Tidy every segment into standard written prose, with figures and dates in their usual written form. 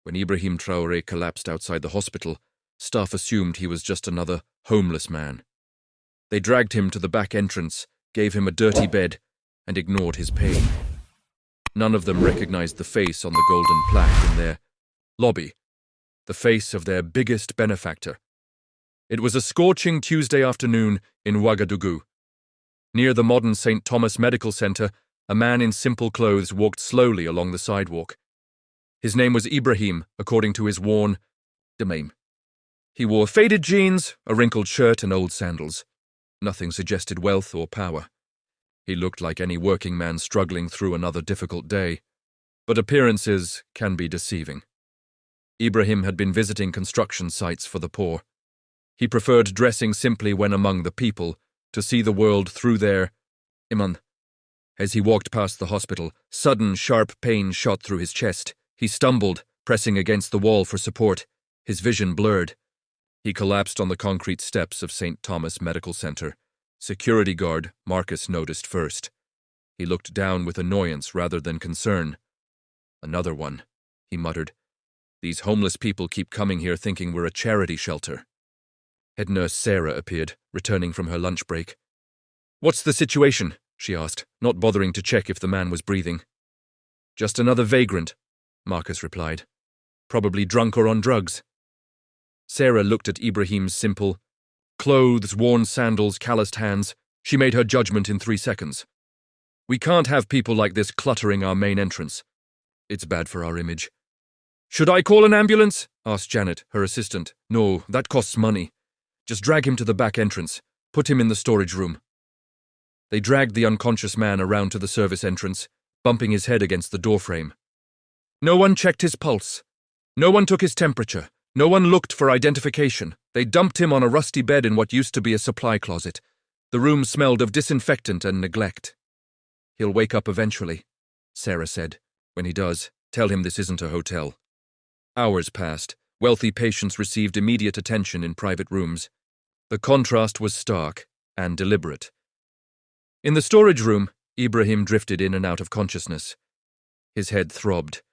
When Ibrahim Traore collapsed outside the hospital, staff assumed he was just another homeless man. They dragged him to the back entrance, gave him a dirty bed, and ignored his pain. None of them recognized the face on the golden plaque in their lobby, the face of their biggest benefactor. It was a scorching Tuesday afternoon in Ouagadougou. Near the modern St. Thomas Medical Center, a man in simple clothes walked slowly along the sidewalk. His name was Ibrahim, according to his worn name. He wore faded jeans, a wrinkled shirt, and old sandals. Nothing suggested wealth or power. He looked like any working man struggling through another difficult day. But appearances can be deceiving. Ibrahim had been visiting construction sites for the poor. He preferred dressing simply when among the people, to see the world through their iman. As he walked past the hospital, sudden, sharp pain shot through his chest. He stumbled, pressing against the wall for support. His vision blurred. He collapsed on the concrete steps of St. Thomas Medical Center. Security guard Marcus noticed first. He looked down with annoyance rather than concern. "Another one," he muttered. "These homeless people keep coming here thinking we're a charity shelter." Head nurse Sarah appeared, returning from her lunch break. "What's the situation?" she asked, not bothering to check if the man was breathing. "Just another vagrant," Marcus replied. "Probably drunk or on drugs." Sarah looked at Ibrahim's simple clothes, worn sandals, calloused hands. She made her judgment in 3 seconds. "We can't have people like this cluttering our main entrance. It's bad for our image." "Should I call an ambulance?" asked Janet, her assistant. "No, that costs money. Just drag him to the back entrance. Put him in the storage room." They dragged the unconscious man around to the service entrance, bumping his head against the doorframe. No one checked his pulse. No one took his temperature. No one looked for identification. They dumped him on a rusty bed in what used to be a supply closet. The room smelled of disinfectant and neglect. "He'll wake up eventually," Sarah said. "When he does, tell him this isn't a hotel." Hours passed. Wealthy patients received immediate attention in private rooms. The contrast was stark and deliberate. In the storage room, Ibrahim drifted in and out of consciousness. His head throbbed.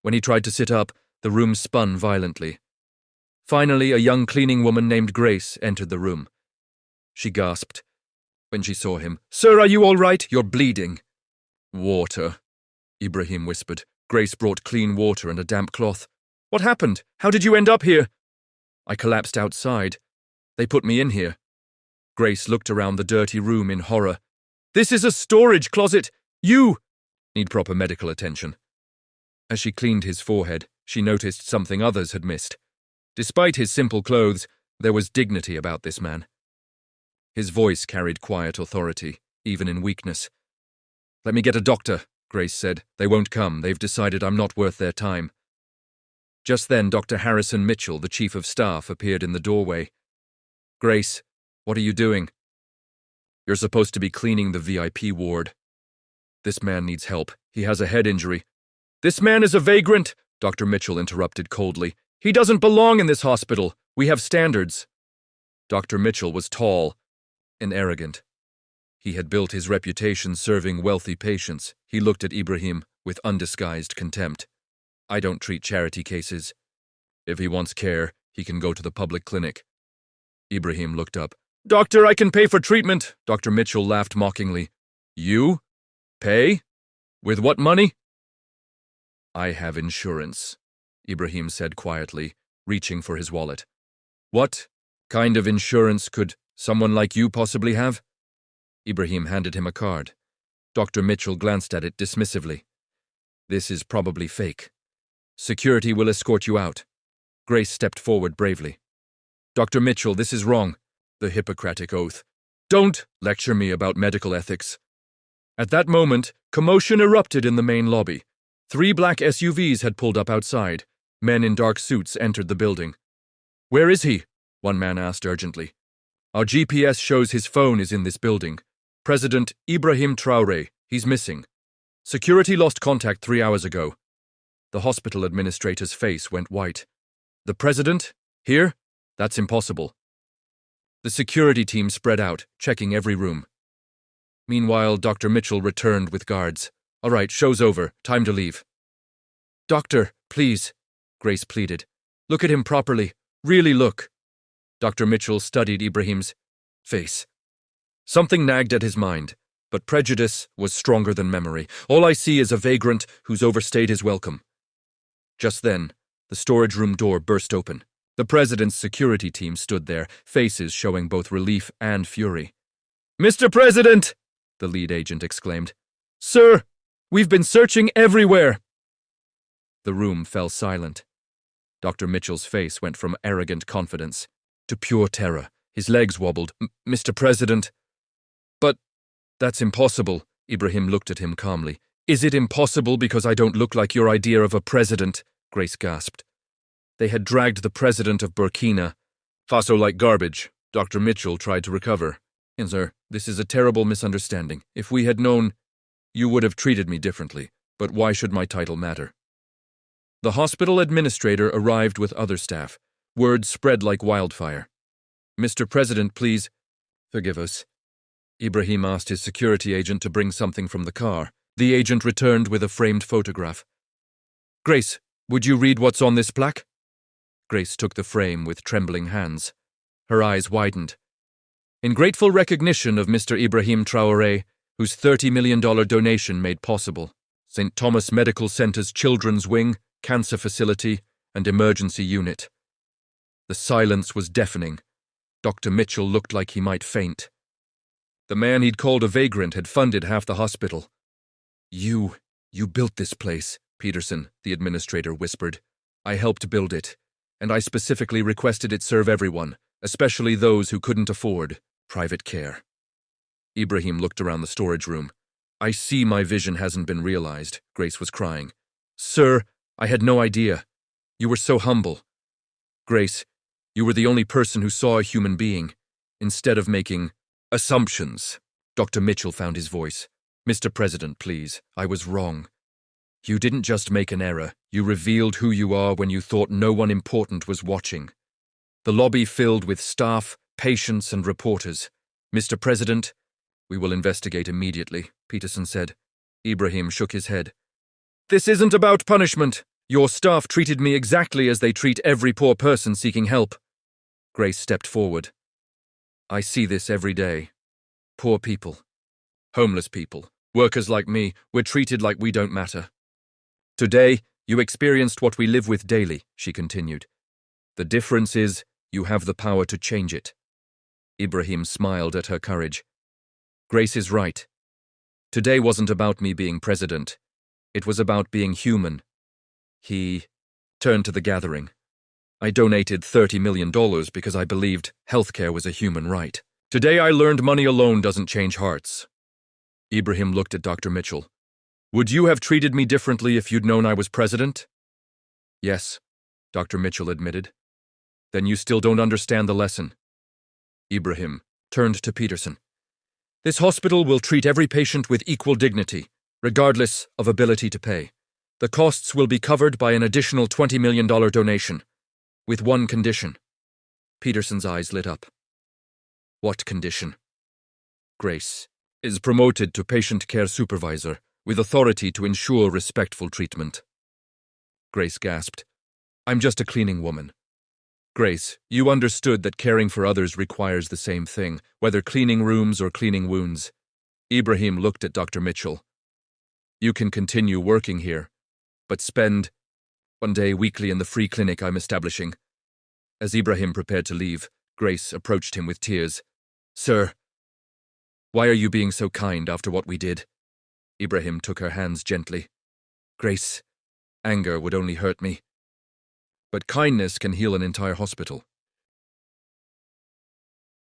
When he tried to sit up, the room spun violently. Finally, a young cleaning woman named Grace entered the room. She gasped when she saw him. "Sir, are you all right? You're bleeding." "Water," Ibrahim whispered. Grace brought clean water and a damp cloth. "What happened? How did you end up here?" "I collapsed outside. They put me in here." Grace looked around the dirty room in horror. "This is a storage closet. You need proper medical attention." As she cleaned his forehead, she noticed something others had missed. Despite his simple clothes, there was dignity about this man. His voice carried quiet authority, even in weakness. "Let me get a doctor," Grace said. "They won't come. They've decided I'm not worth their time." Just then, Dr. Harrison Mitchell, the chief of staff, appeared in the doorway. "Grace, what are you doing?" "You're supposed to be cleaning the VIP ward." "This man needs help. He has a head injury." "This man is a vagrant," Dr. Mitchell interrupted coldly. "He doesn't belong in this hospital. We have standards." Dr. Mitchell was tall and arrogant. He had built his reputation serving wealthy patients. He looked at Ibrahim with undisguised contempt. "I don't treat charity cases. If he wants care, he can go to the public clinic." Ibrahim looked up. "Doctor, I can pay for treatment." Dr. Mitchell laughed mockingly. "You? Pay? With what money?" "I have insurance," Ibrahim said quietly, reaching for his wallet. "What kind of insurance could someone like you possibly have?" Ibrahim handed him a card. Dr. Mitchell glanced at it dismissively. "This is probably fake. Security will escort you out." Grace stepped forward bravely. "Dr. Mitchell, this is wrong." The Hippocratic oath. "Don't lecture me about medical ethics." At that moment, commotion erupted in the main lobby. 3 black SUVs had pulled up outside. Men in dark suits entered the building. "Where is he?" one man asked urgently. "Our GPS shows his phone is in this building. President Ibrahim Traore. He's missing. Security lost contact 3 hours ago." The hospital administrator's face went white. "The president? Here? That's impossible." The security team spread out, checking every room. Meanwhile, Dr. Mitchell returned with guards. "All right, show's over. Time to leave." "Doctor, please." Grace pleaded. Look at him properly. Really look. Dr. Mitchell studied Ibrahim's face. Something nagged at his mind, but prejudice was stronger than memory. All I see is a vagrant who's overstayed his welcome. Just then, the storage room door burst open. The president's security team stood there, faces showing both relief and fury. "Mr. President!" the lead agent exclaimed. "Sir, we've been searching everywhere!" The room fell silent. Dr. Mitchell's face went from arrogant confidence to pure terror. His legs wobbled. "Mr. President." "But that's impossible," Ibrahim looked at him calmly. "Is it impossible because I don't look like your idea of a president?" Grace gasped. They had dragged the president of Burkina Faso like garbage. Dr. Mitchell tried to recover. "Sir, this is a terrible misunderstanding. If we had known, you would have treated me differently. But why should my title matter?" The hospital administrator arrived with other staff. Word spread like wildfire. "Mr. President, please forgive us." Ibrahim asked his security agent to bring something from the car. The agent returned with a framed photograph. "Grace, would you read what's on this plaque?" Grace took the frame with trembling hands. Her eyes widened. "In grateful recognition of Mr. Ibrahim Traore, whose $30 million donation made possible, St. Thomas Medical Center's Children's Wing, Cancer Facility, and Emergency Unit." The silence was deafening. Dr. Mitchell looked like he might faint. The man he'd called a vagrant had funded half the hospital. You built this place, Peterson," the administrator whispered. "I helped build it, and I specifically requested it serve everyone, especially those who couldn't afford private care." Ibrahim looked around the storage room. "I see my vision hasn't been realized," Grace was crying. "Sir, I had no idea. You were so humble. Grace, you were the only person who saw a human being, instead of making assumptions." Dr. Mitchell found his voice. "Mr. President, please, I was wrong. You didn't just make an error, you revealed who you are when you thought no one important was watching." The lobby filled with staff, patients, and reporters. "Mr. President, we will investigate immediately," Peterson said. Ibrahim shook his head. "This isn't about punishment. Your staff treated me exactly as they treat every poor person seeking help." Grace stepped forward. "I see this every day. Poor people, homeless people, workers like me, we're treated like we don't matter. Today, you experienced what we live with daily," she continued. "The difference is you have the power to change it." Ibrahim smiled at her courage. "Grace is right. Today wasn't about me being president. It was about being human." He turned to the gathering. "I donated $30 million because I believed healthcare was a human right. Today I learned money alone doesn't change hearts." Ibrahim looked at Dr. Mitchell. "Would you have treated me differently if you'd known I was president?" "Yes," Dr. Mitchell admitted. "Then you still don't understand the lesson." Ibrahim turned to Peterson. "This hospital will treat every patient with equal dignity, regardless of ability to pay. The costs will be covered by an additional $20 million donation, with one condition." Peterson's eyes lit up. "What condition?" "Grace is promoted to patient care supervisor, with authority to ensure respectful treatment." Grace gasped. "I'm just a cleaning woman." "Grace, you understood that caring for others requires the same thing, whether cleaning rooms or cleaning wounds." Ibrahim looked at Dr. Mitchell. "You can continue working here, but spend one day weekly in the free clinic I'm establishing." As Ibrahim prepared to leave, Grace approached him with tears. "Sir, why are you being so kind after what we did?" Ibrahim took her hands gently. "Grace, anger would only hurt me. But kindness can heal an entire hospital."